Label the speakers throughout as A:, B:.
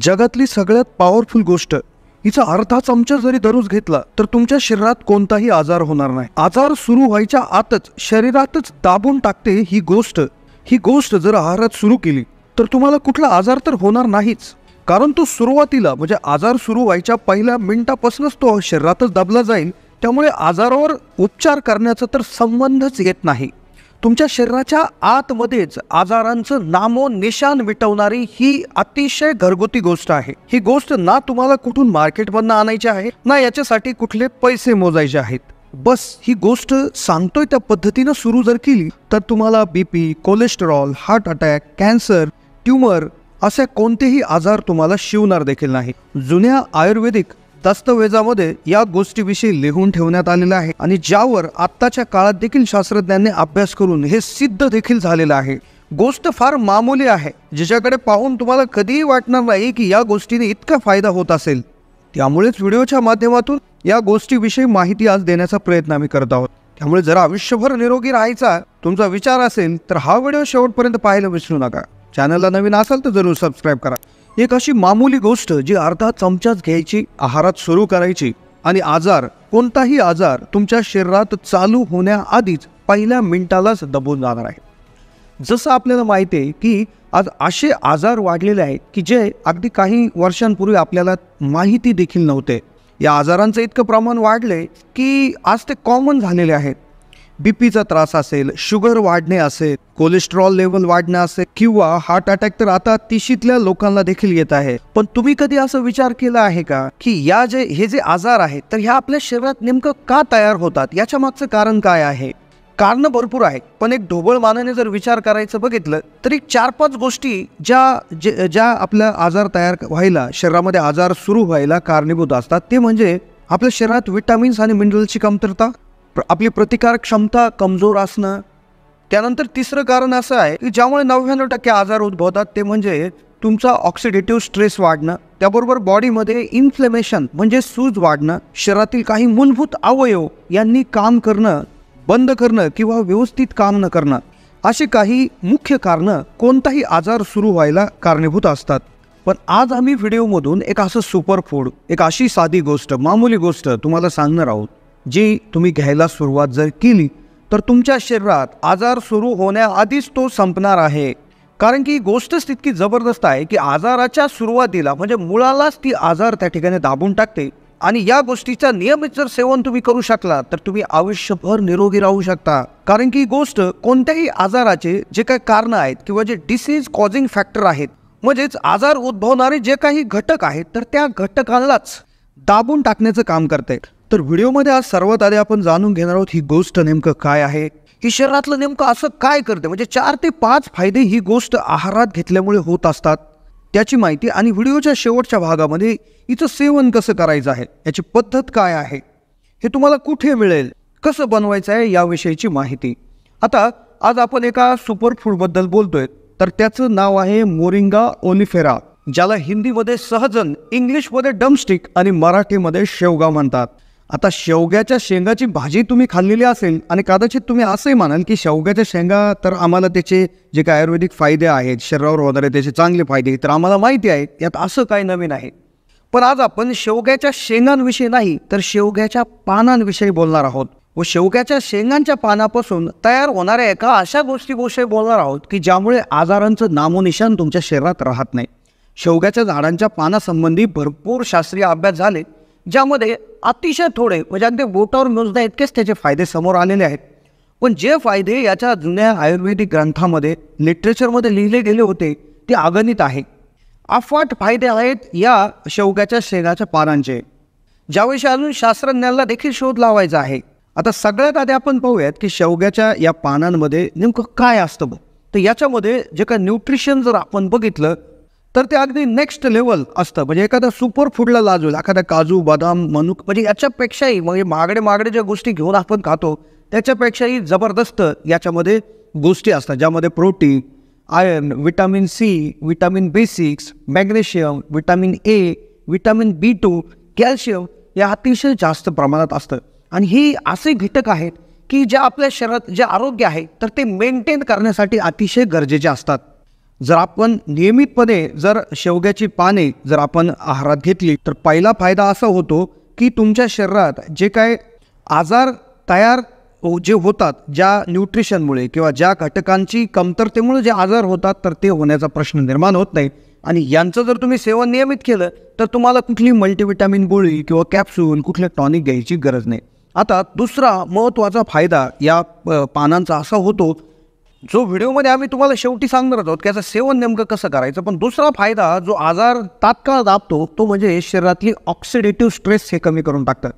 A: जगातली सगळ्यात पॉवरफुल गोष्ट, हिचा अर्धा चमचा जरी दररोज घेतला तर तुमच्या शरीरात कोणताही आजार होणार नाही. आजार सुरू व्हायच्या आतच शरीरातच दाबून टाकते ही गोष्ट जर आहारात सुरू केली तर तुम्हाला कुठला आजार तर होणार नाहीच. कारण तो सुरुवातीला म्हणजे आजार सुरू व्हायच्या पहिल्या मिनिटापासूनच तो शरीरातच दाबला जाईल. त्यामुळे आजारावर उपचार करण्याचा तर संबंधच येत नाही. तुमच्या शरीराच्या आतमध्येच आजारांचं नामो निशान मिटवणारी ही अतिशय घरगुती गोष्ट आहे. ही गोष्ट ना तुम्हाला कुठून मार्केटमधून आणायची आहे, ना याच्यासाठी कुठले पैसे मोजायचे आहेत. बस ही गोष्ट सांगतोय त्या पद्धतीनं सुरू जर केली तर तुम्हाला BP, cholesterol, heart attack, cancer, tumour असे कोणतेही आजार तुम्हाला शिवणार देखील नाही. जुन्या आयुर्वेदिक दस्तऐवजामध्ये या गोष्टीविषयी लिहून ठेवण्यात आलेलं आहे आणि ज्यावर आत्ताच्या काळात देखील शास्त्रज्ञांनी अभ्यास करून हे सिद्ध देखील झालेलं आहे. गोष्ट फार मामूली आहे, जिच्याकडे पाहून तुम्हाला कधीही वाटणार नाही की या गोष्टीने इतका फायदा होत असेल. त्यामुळेच व्हिडिओच्या माध्यमातून या गोष्टीविषयी माहिती आज देण्याचा प्रयत्न आम्ही करत आहोत. त्यामुळे जर आयुष्यभर निरोगी राहायचा तुमचा विचार असेल तर हा व्हिडिओ शेवटपर्यंत पाहायला विसरू नका. चॅनलला नवीन असाल तर जरूर सबस्क्राईब करा. एक अशी मामूली गोष्ट जी अर्धा चमचाच घ्यायची, आहारात सुरू करायची आणि कोणताही आजार तुमच्या शरीरात चालू होण्याआधीच पहिल्या मिनिटालाच दबून जाणार आहे. जसं आपल्याला माहिती आहे की आज असे आजार वाढलेले आहेत की जे अगदी काही वर्षांपूर्वी आपल्याला माहिती देखील नव्हते. या आजारांचं इतकं प्रमाण वाढले की आज ते कॉमन झालेले आहेत. बीपीचा त्रास असेल, शुगर वाढणे असेल, कोलेस्ट्रॉल लेवल वाढणे असेल किंवा हार्ट अटॅक तर आता 30ल्या लोकांना देखील येत आहे. पण तुम्ही कधी असं विचार केला आहे का की हे जे आजार आहेत तर ह्या आपल्या शरीरात नेमकं का तयार होतात, याच्या मागचं कारण काय आहे? कारण भरपूर आहे, पण एक ढोबळ मानाने जर विचार करायचं बघितलं तर एक 4-5 गोष्टी ज्या आपल्या आजार तयार व्हायला, शरीरामध्ये आजार सुरू व्हायला कारणीभूत असतात. ते म्हणजे आपल्या शरीरात विटामिन्स आणि मिनरलची कमतरता, आपली प्रतिकारक क्षमता कमजोर असणं. त्यानंतर तिसरं कारण असं आहे की ज्यामुळे 99% आजार उद्भवतात ते म्हणजे तुमचा ऑक्सिडेटिव्ह स्ट्रेस वाढणं, त्याबरोबर बॉडीमध्ये इन्फ्लेमेशन म्हणजे सूज वाढणं, शरीरातील काही मूलभूत अवयव यांनी काम करणं बंद करणं किंवा व्यवस्थित काम न करणं, अशी काही मुख्य कारणं कोणताही आजार सुरू व्हायला कारणीभूत असतात. पण आज आम्ही व्हिडिओमधून एक असं सुपरफूड, एक अशी साधी गोष्ट, मामूली गोष्ट तुम्हाला सांगणार आहोत जी तुम्ही घ्यायला सुरुवात जर केली तर तुमच्या शरीरात आजार सुरू होण्याआधीच तो संपणार आहे. कारण की ही गोष्टच तितकी जबरदस्त आहे की आजाराच्या सुरुवातीला म्हणजे मुळालाच ती आजार त्या ठिकाणी दाबून टाकते. आणि या गोष्टीचा नियमित जर सेवन तुम्ही करू शकला तर तुम्ही आयुष्यभर निरोगी राहू शकता. कारण की ही गोष्ट कोणत्याही आजाराचे जे काही कारण आहेत किंवा जे डिसीज कॉझिंग फॅक्टर आहेत, म्हणजेच आजार उद्भवणारे जे काही घटक आहेत तर त्या घटकांनाच दाबून टाकण्याचं काम करते. तर व्हिडिओमध्ये आज सर्वात आधी आपण जाणून घेणार आहोत ही गोष्ट नेमकं काय आहे, ही शरीरातलं नेमकं असं काय करते. म्हणजे 4 ते 5 फायदे ही गोष्ट आहारात घेतल्यामुळे होत असतात त्याची माहिती, आणि व्हिडिओच्या शेवटच्या भागामध्ये हिचं सेवन कसं करायचं आहे, याची पद्धत काय आहे, हे तुम्हाला कुठे मिळेल, कसं बनवायचं आहे याविषयीची माहिती. आता आज आपण एका सुपरफूडबद्दल बोलतोय तर त्याचं नाव आहे मोरिंगा ओलिफेरा, ज्याला हिंदीमध्ये सहजन, इंग्लिशमध्ये डमस्टिक आणि मराठीमध्ये शेवगा म्हणतात. आता शेवग्याच्या शेंगाची भाजी तुम्ही खाल्लेली असेल आणि कदाचित तुम्ही असंही म्हणाल की शेवग्याच्या शेंगा तर आम्हाला त्याचे जे काही आयुर्वेदिक फायदे आहेत, शरीरावर होणारे त्याचे चांगले फायदे तर आम्हाला माहिती आहेत, यात असं काही नवीन आहे. पण आज आपण शेवग्याच्या शेंगांविषयी नाही तर शेवग्याच्या पानांविषयी बोलणार आहोत व शेवग्याच्या शेंगांच्या पानापासून तयार होणाऱ्या एका अशा गोष्टीविषयी बोलणार आहोत की ज्यामुळे आजारांचं नामोनिशान तुमच्या शरीरात राहत नाही. शेवग्याच्या झाडांच्या पानासंबंधी भरपूर शास्त्रीय अभ्यास झाले, ज्यामध्ये अतिशय थोडे म्हणजे अगदी बोटावर मोजण्या इतकेच त्याचे फायदे समोर आलेले आहेत. पण जे फायदे याच्या जुन्या आयुर्वेदिक ग्रंथामध्ये, लिटरेचरमध्ये लिहिले गेले होते ते अगणित आहे. अफाट फायदे आहेत या शेवग्याच्या शेंगाच्या पानांचे, ज्याविषयी अजून शास्त्रज्ञांना देखील शोध लावायचा आहे. आता सगळ्यात आधी आपण पाहूयात की शेवग्याच्या या पानांमध्ये नेमकं काय असतं. तर याच्यामध्ये जे काही न्यूट्रिशन जर आपण बघितलं तर ते अगदी नेक्स्ट लेवल असतं. म्हणजे एखाद्या सुपरफूडला लाजवेल, एखाद्या काजू, बदाम, मनुक, म्हणजे याच्यापेक्षाही म्हणजे महागडे ज्या गोष्टी घेऊन आपण खातो त्याच्यापेक्षाही जबरदस्त याच्यामध्ये गोष्टी असतात, ज्यामध्ये protein, iron, vitamin C, vitamin B6, magnesium, vitamin A, vitamin B2, calcium या अतिशय जास्त प्रमाणात असतं. आणि ही असे घटक आहेत की ज्या आपल्या शरीरात जे आरोग्य आहे तर ते मेंटेन करण्यासाठी अतिशय गरजेचे असतात. जर आपण नियमितपणे जर शेवग्याची पाने जर आपण आहारात घेतली तर पहिला फायदा असा होतो की तुमच्या शरीरात जे काय आजार तयार जे होतात, ज्या न्यूट्रिशनमुळे किंवा ज्या घटकांची कमतरतेमुळे जे आजार होतात तर ते होण्याचा प्रश्न निर्माण होत नाही. आणि यांचं जर तुम्ही सेवन नियमित केलं तर तुम्हाला कुठली मल्टीविटॅमिन गोळी किंवा कॅप्सूल कुठले टॉनिक घ्यायची गरज नाही. आता दुसरा महत्त्वाचा फायदा या पानांचा असा होतो जो व्हिडिओमध्ये आम्ही तुम्हाला शेवटी सांगणार आहोत की याचं सेवन नेमकं कसं करायचं. पण दुसरा फायदा जो आजार तात्काळ दाबतो तो म्हणजे शरीरातली ऑक्सिडेटिव्ह स्ट्रेस हे कमी करून टाकतं.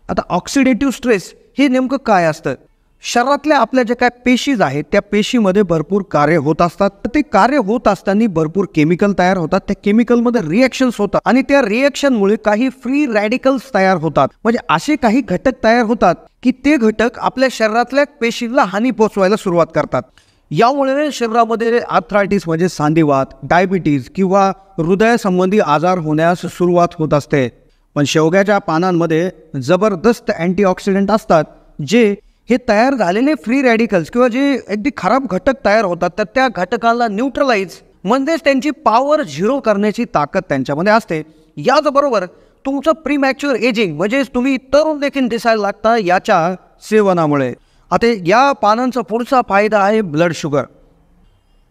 A: आता ऑक्सिडेटिव्ह स्ट्रेस हे नेमकं काय असतं? शरीरातल्या आपल्या जे काय पेशीज आहेत त्या पेशीमध्ये भरपूर कार्य होत असतात. ते कार्य होत असताना भरपूर केमिकल तयार होतात. त्या केमिकलमध्ये रिएक्शन्स होतात आणि त्या रिएक्शनमुळे काही फ्री रॅडिकल्स तयार होतात. म्हणजे असे काही घटक तयार होतात की ते घटक आपल्या शरीरातल्या पेशींना हानी पोचवायला सुरुवात करतात. यामुळे शरीरामध्ये आर्थरायटिस म्हणजे सांधेवात, डायबिटीज किंवा हृदयासंबंधी आजार होण्यास सुरुवात होत असते. पण शेवग्याच्या पानांमध्ये जबरदस्त अँटीऑक्सिडंट असतात जे हे तयार झालेले फ्री रॅडिकल्स किंवा जे अगदी खराब घटक तयार होतात तर त्या घटकांना न्यूट्रलाइज म्हणजेच त्यांची पॉवर झिरो करण्याची ताकद त्यांच्यामध्ये असते. याचबरोबर तुमचं प्रीमॅच्युअर एजिंग म्हणजे तुम्ही तरुण देखील दिसायला लागता याच्या सेवनामुळे. आता या पानांचा पुढचा फायदा आहे ब्लड शुगर.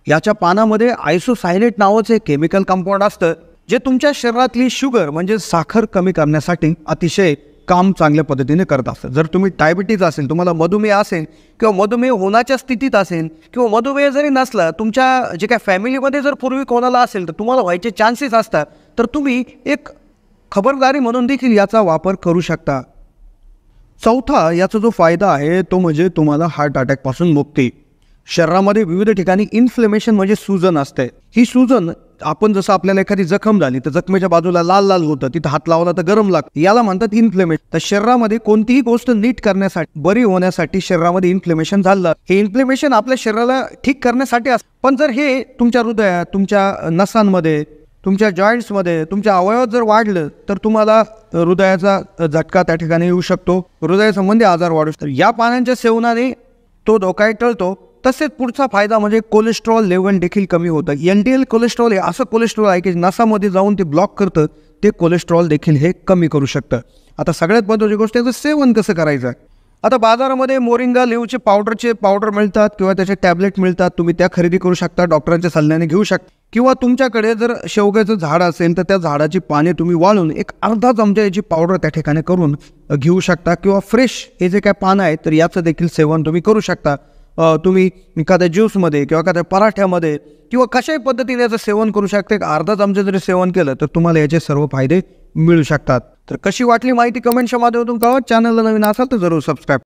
A: याच्या पानामध्ये आयसोसायनेट नावाचे केमिकल कंपाऊंड असतं जे तुमच्या शरीरातली शुगर म्हणजे साखर कमी करण्यासाठी अतिशय काम चांगल्या पद्धतीने करत असतं. जर तुम्ही डायबिटीज असेल, तुम्हाला मधुमेह असेल किंवा मधुमेह होण्याच्या स्थितीत असेल किंवा मधुमेह जरी नसला तुमच्या जे काय फॅमिलीमध्ये जर पूर्वी कोणाला असेल तर तुम्हाला व्हायचे चान्सेस असतात, तर तुम्ही एक खबरदारी म्हणून देखील याचा वापर करू शकता. चौथा याचा जो फायदा आहे तो म्हणजे तुम्हाला हार्ट अटॅकपासून मुक्ती. शरीरामध्ये विविध ठिकाणी इन्फ्लेमेशन म्हणजे सूजन असते. ही सूजन आपण जसं आपल्याला एखादी जखम झाली तर जखमेच्या बाजूला लाल लाल होतं, तिथं हात लावला तर गरम लागतं, याला म्हणतात इन्फ्लेमेशन. तर शरीरामध्ये कोणतीही गोष्ट नीट करण्यासाठी, बरी होण्यासाठी शरीरामध्ये इन्फ्लेमेशन झालं, हे इन्फ्लेमेशन आपल्या शरीराला ठीक करण्यासाठी असतं. पण जर हे तुमच्या हृदयात, तुमच्या नसांमध्ये, तुमच्या जॉईंट्समध्ये, तुमच्या अवयवात जर वाढलं तर तुम्हाला हृदयाचा झटका त्या ठिकाणी येऊ शकतो, हृदयासंबंधी आजार वाढू शकतो. या पानांच्या सेवनाने तो धोका टळतो. तसेच पुढचा फायदा म्हणजे कोलेस्ट्रॉल लेवल देखील कमी होतं. LDL कोलेस्ट्रॉल हे असं कोलेस्ट्रॉल आहे की नसामध्ये जाऊन ते ब्लॉक करतं, ते कोलेस्ट्रॉल देखील हे कमी करू शकतं. आता सगळ्यात महत्त्वाची गोष्ट याचं सेवन कसं करायचं. आता बाजारामध्ये मोरिंगा लिव्हचे पावडर मिळतात किंवा त्याचे टॅबलेट मिळतात, तुम्ही त्या खरेदी करू शकता, डॉक्टरांच्या सल्ल्याने घेऊ शकता. किंवा तुमच्याकडे जर शेवग्याचं झाड असेल तर त्या झाडाची पाने तुम्ही वाळून एक अर्धा चमचा याची पावडर त्या ठिकाणी करून घेऊ शकता. किंवा फ्रेश हे जे काय पानं आहेत तर याचं देखील सेवन तुम्ही करू शकता. तुम्ही एखाद्या ज्यूसमध्ये किंवा एखाद्या पराठ्यामध्ये किंवा कशाही पद्धतीने याचं सेवन करू शकता. एक अर्धा चमचा जरी सेवन केलं तर तुम्हाला याचे सर्व फायदे मिळू शकतात. तर कशी वाटली माहिती कमेंटच्या माध्यमातून कळवा. चॅनलला नवीन असाल तर जरूर सबस्क्राईब.